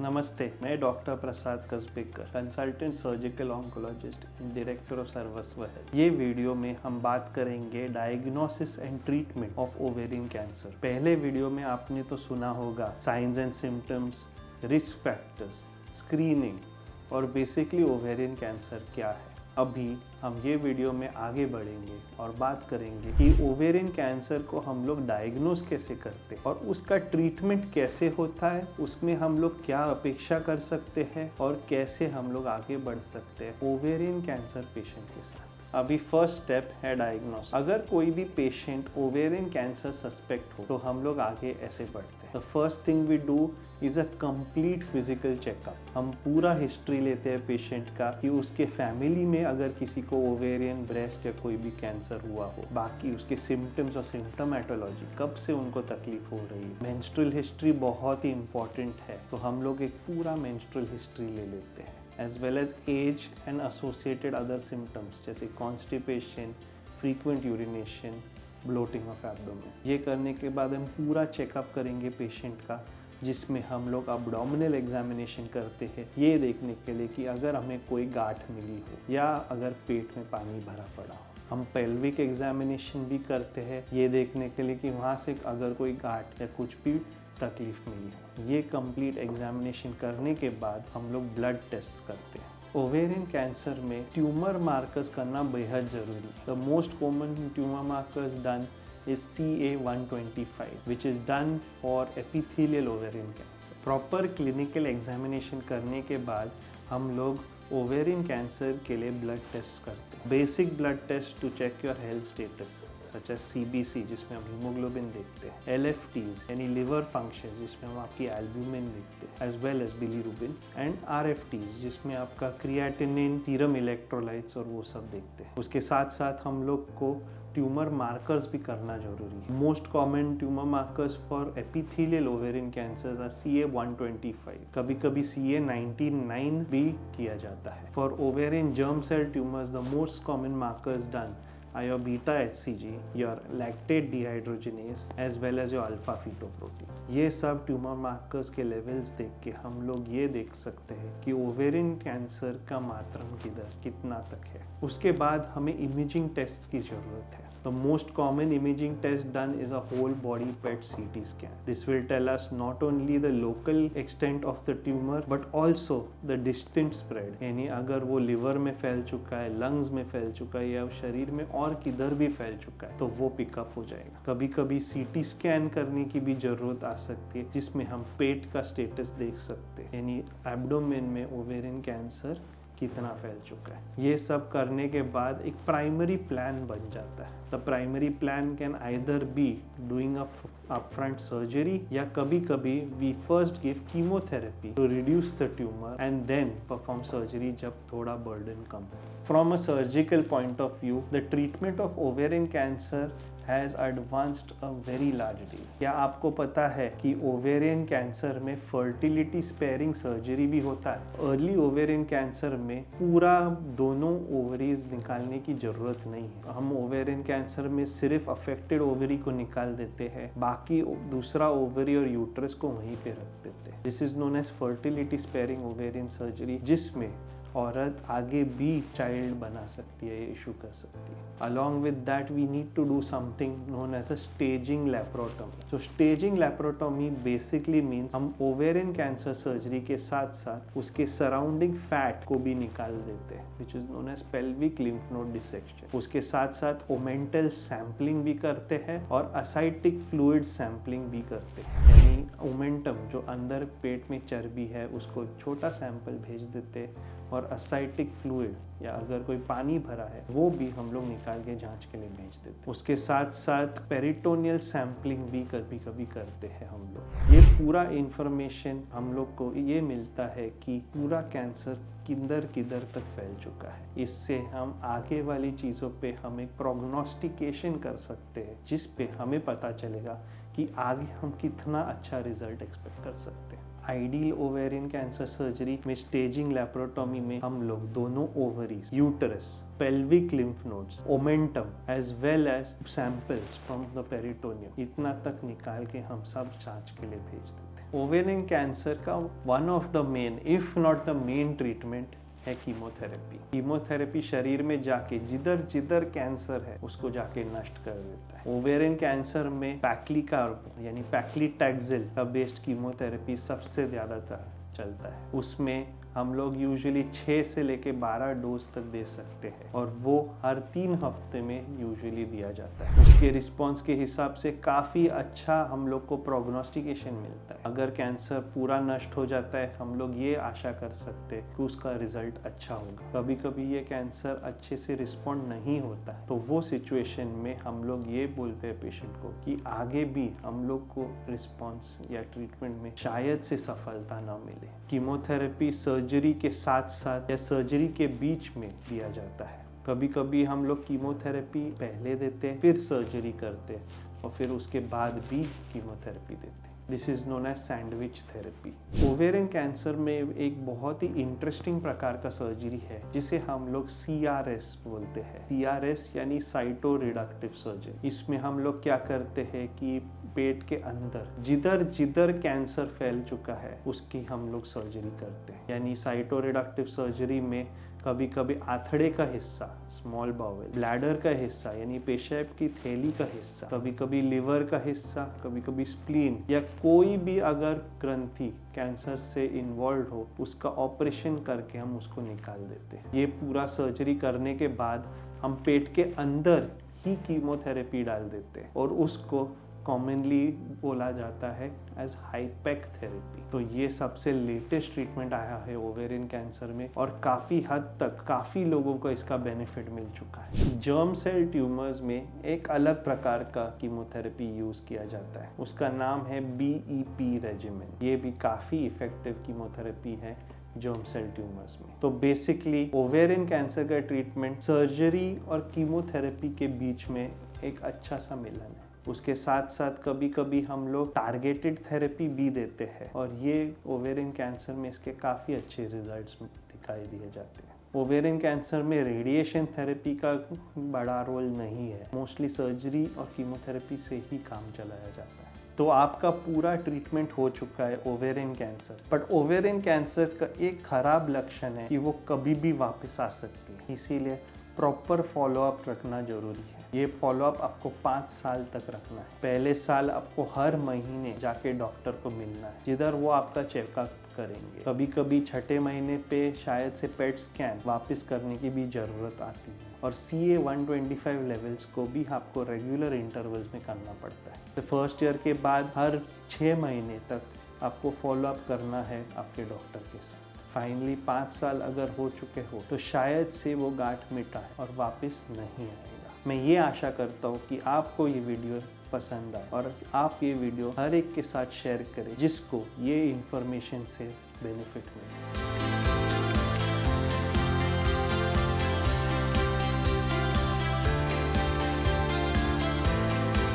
नमस्ते, मैं doctor Prasad Kasbekar, consultant surgical oncologist and director of सर्वस्व हेल्थ। ये वीडियो में हम बात करेंगे diagnosis and treatment of ovarian cancer. पहले वीडियो में आपने तो सुना होगा science and symptoms, risk factors, screening और बेसिकली ओवेरियन कैंसर क्या है। अभी हम ये वीडियो में आगे बढ़ेंगे और बात करेंगे कि ओवेरियन कैंसर को हम लोग डायग्नोस कैसे करते हैं और उसका ट्रीटमेंट कैसे होता है, उसमें हम लोग क्या अपेक्षा कर सकते हैं और कैसे हम लोग आगे बढ़ सकते हैं ओवेरियन कैंसर पेशेंट के साथ। अभी फर्स्ट स्टेप है डायग्नोस। अगर कोई भी पेशेंट ओवेरियन कैंसर सस्पेक्ट हो तो हम लोग आगे ऐसे बढ़ते हैं। The first thing we do is a complete physical checkup. हम पूरा हिस्ट्री लेते हैं पेशेंट का कि उसके फैमिली में अगर किसी को ओवेरियन, ब्रेस्ट या कोई भी कैंसर हुआ हो, बाकी उसके सिम्टम्स और सिम्टोमेटोलॉजी, कब से उनको तकलीफ हो रही है। मेंस्ट्रुअल हिस्ट्री बहुत ही इंपॉर्टेंट है, तो हम लोग एक पूरा मेंस्ट्रुअल हिस्ट्री ले लेते हैं, as well as age and associated other symptoms जैसे constipation, frequent urination, bloating of abdomen। ये करने के बाद हम पूरा चेकअप करेंगे पेशेंट का, जिसमें हम लोग abdominal एग्जामिनेशन करते हैं ये देखने के लिए कि अगर हमें कोई गांठ मिली हो या अगर पेट में पानी भरा पड़ा हो। हम पेल्विक एग्जामिनेशन भी करते हैं ये देखने के लिए कि वहाँ से अगर कोई गांठ या कुछ भी तकलीफ मिली हो। ये कंप्लीट एग्जामिनेशन करने के बाद हम लोग ब्लड टेस्ट करते हैं। ओवेरियन कैंसर में ट्यूमर मार्कर्स करना बेहद जरूरी है। The most common tumour markers done is CA-125 which is done for epithelial ovarian cancer। Proper clinical examination करने के बाद हम लोग ओवेरियन कैंसर के लिए ब्लड टेस्ट करते हैं। Basic blood test to check your health status such as CBC जिसमें हम हीमोग्लोबिन देखते हैं, LFTs यानी लिवर फंक्शन जिसमें हम आपकी एल्ब्यूमिन देखते हैं, as well as bilirubin, and RFTs जिसमें आपका क्रिएटिनिन, सीरम इलेक्ट्रोलाइट्स और वो सब देखते हैं। उसके साथ साथ हम लोग को ट्यूमर मार्कर्स भी करना जरूरी है। Most common tumour markers for epithelial ovarian cancer are CA-125, कभी कभी CA-99 भी किया जाता है। For ovarian germ cell tumours the most common markers done are your beta HCG, your lactate dehydrogenase as well as your alpha fetoprotein। ये सब tumour markers के levels देख के हम लोग ये देख सकते हैं कि ओवेरियन कैंसर का मातरम कितना तक है। उसके बाद हमें इमेजिंग टेस्ट की जरूरत है। The most common imaging test done is a whole body PET CT scan। This will tell us not only the local extent of the tumor but also the distant spread, यानी अगर वो liver में फैल चुका है, lungs में फैल चुका है या शरीर में और किधर भी फैल चुका है तो वो पिकअप हो जाएगा। कभी कभी CT स्कैन करने की भी जरूरत आ सकती है जिसमें हम पेट का स्टेटस देख सकते हैं, यानी एब्डोमेन में ओवेरियन कैंसर कितना फैल चुका है। ये सब करने के बाद एक प्राइमरी प्लान बन जाता है। The primary plan can either be doing a upfront surgery या कभी कभी we first give chemotherapy to reduce the tumour and then perform surgery जब थोड़ा बर्डन कम हो। From a surgical point of view the treatment of ovarian cancer has advanced a very large deal। क्या आपको पता है कि ओवेरियन कैंसर में फर्टिलिटी स्पेयरिंग सर्जरी भी होता है। अर्ली ओवेरियन कैंसर में पूरा दोनों ओवरीज निकालने की जरूरत नहीं है। हम ओवेरियन कैंसर में सिर्फ अफेक्टेड ओवरी को निकाल देते हैं, बाकी दूसरा ओवरी और यूट्रस को वहीं पे रख देते हैं। This is known as fertility sparing ovarian surgery, जिसमें औरत आगे भी चाइल्ड बना सकती है, इशू कर सकती है। Along with that we need to do something known as a staging laparotomy. So staging laparotomy basically means हम ओवेरियन कैंसर सर्जरी के साथ साथ उसके सराउंडिंग फैट को भी निकाल देते हैं, which is known as pelvic lymph node dissection. उसके साथ साथ ओमेंटल सैंपलिंग भी करते हैं और असाइटिक फ्लूइड सैंपलिंग भी करते हैं, यानी ओमेंटम जो अंदर पेट में चर्बी है उसको एक छोटा सैंपल भेज देते हैं और असाइटिक फ्लूइड या अगर कोई पानी भरा है वो भी हम लोग निकाल के जांच के लिए भेज देते हैं। उसके साथ साथ पेरिटोनियल सैंपलिंग भी कभी कभी करते हैं हम लोग। ये पूरा इंफॉर्मेशन हम लोग को ये मिलता है कि पूरा कैंसर किधर किधर तक फैल चुका है। इससे हम आगे वाली चीज़ों पे हम एक प्रोग्नोस्टिकेशन कर सकते हैं, जिस पे हमें पता चलेगा कि आगे हम कितना अच्छा रिजल्ट एक्सपेक्ट कर सकते हैं। आइडियल ओवेरियन कैंसर सर्जरी में स्टेजिंग लैप्रोटोमी में हम लोग दोनों ovaries, uterus, pelvic lymph nodes, omentum as well as samples from the peritoneum इतना तक निकाल के हम सब जांच के लिए भेज देते हैं। ओवेरियन कैंसर का one of the main, if not the main treatment है कीमोथेरेपी। कीमोथेरेपी शरीर में जाके जिधर जिधर कैंसर है उसको जाके नष्ट कर देता है। ओवेरियन कैंसर में पैक्लिकार्ब यानी पैक्लिटैक्सेल का बेस्ड कीमोथेरेपी सबसे ज्यादातर चलता है। उसमें हम लोग यूजुअली 6 से लेके 12 डोज तक दे सकते हैं और वो हर 3 हफ्ते में यूजुअली दिया जाता है। उसके रिस्पॉन्स के हिसाब से काफ़ी अच्छा हम लोग को प्रोग्नोस्टिकेशन मिलता है। अगर कैंसर पूरा नष्ट हो जाता है हम लोग ये आशा कर सकते हैं कि उसका रिजल्ट अच्छा होगा। कभी कभी ये कैंसर अच्छे से रिस्पॉन्ड नहीं होता है तो वो सिचुएशन में हम लोग ये बोलते हैं पेशेंट को कि आगे भी हम लोग को रिस्पॉन्स या ट्रीटमेंट में शायद से सफलता न मिले। कीमोथेरेपी सर्जरी के साथ साथ या सर्जरी के बीच में दिया जाता है। कभी कभी हम लोग कीमोथेरेपी पहले देते हैं फिर सर्जरी करते हैं और फिर उसके बाद भी कीमोथेरेपी देते हैं। This is known as sandwich therapy. Ovarian cancer में एक बहुत ही इंटरेस्टिंग प्रकार का सर्जरी है जिसे हम लोग CRS बोलते हैं। CRS यानी साइटो रिडक्टिव सर्जरी। इसमें हम लोग क्या करते हैं कि पेट के अंदर जिधर जिधर कैंसर फैल चुका है उसकी हम लोग सर्जरी करते हैं। यानी साइटो रिडक्टिव सर्जरी में कभी कभी आंतड़े का हिस्सा, स्मॉल बाउल, ब्लैडर का हिस्सा यानी पेशाब की थैली का हिस्सा, कभी कभी लिवर का हिस्सा, कभी कभी स्प्लीन या कोई भी अगर ग्रंथि कैंसर से इन्वॉल्व हो उसका ऑपरेशन करके हम उसको निकाल देते हैं। ये पूरा सर्जरी करने के बाद हम पेट के अंदर ही कीमोथेरेपी डाल देते हैं और उसको कॉमनली बोला जाता है एज हाइपेक थेरेपी। तो ये सबसे लेटेस्ट ट्रीटमेंट आया है ओवेरियन कैंसर में और काफ़ी हद तक काफ़ी लोगों को इसका बेनिफिट मिल चुका है। जर्म सेल ट्यूमर्स में एक अलग प्रकार का कीमोथेरेपी यूज़ किया जाता है, उसका नाम है BEP रेजिमेन। ये भी काफ़ी इफेक्टिव कीमोथेरेपी है जर्म सेल ट्यूमर्स में। तो बेसिकली ओवेरियन कैंसर का ट्रीटमेंट सर्जरी और कीमोथेरेपी के बीच में एक अच्छा सा मिलन है। उसके साथ साथ कभी कभी हम लोग टारगेटेड थेरेपी भी देते हैं और ये ओवेरियन कैंसर में इसके काफ़ी अच्छे रिजल्ट्स दिखाई दिए जाते हैं। ओवेरियन कैंसर में रेडिएशन थेरेपी का बड़ा रोल नहीं है, मोस्टली सर्जरी और कीमोथेरेपी से ही काम चलाया जाता है। तो आपका पूरा ट्रीटमेंट हो चुका है ovarian cancer. But ovarian cancer का एक खराब लक्षण है कि वो कभी भी वापस आ सकती है, इसीलिए प्रॉपर फॉलोअप रखना जरूरी है। ये फॉलोअप आपको 5 साल तक रखना है। पहले साल आपको हर महीने जाके डॉक्टर को मिलना है जिधर वो आपका चेकअप करेंगे। कभी कभी 6ठे महीने पे शायद से पेट स्कैन वापस करने की भी ज़रूरत आती है और CA-125 लेवल्स को भी आपको रेगुलर इंटरवल्स में करना पड़ता है। तो फर्स्ट ईयर के बाद हर 6 महीने तक आपको फॉलोअप करना है आपके डॉक्टर के साथ। फाइनली 5 साल अगर हो चुके हो तो शायद से वो गांठ मिटा है और वापस नहीं आएगा। मैं ये आशा करता हूँ कि आपको ये वीडियो पसंद आए और आप ये वीडियो हर एक के साथ शेयर करें जिसको ये इन्फॉर्मेशन से बेनिफिट मिले।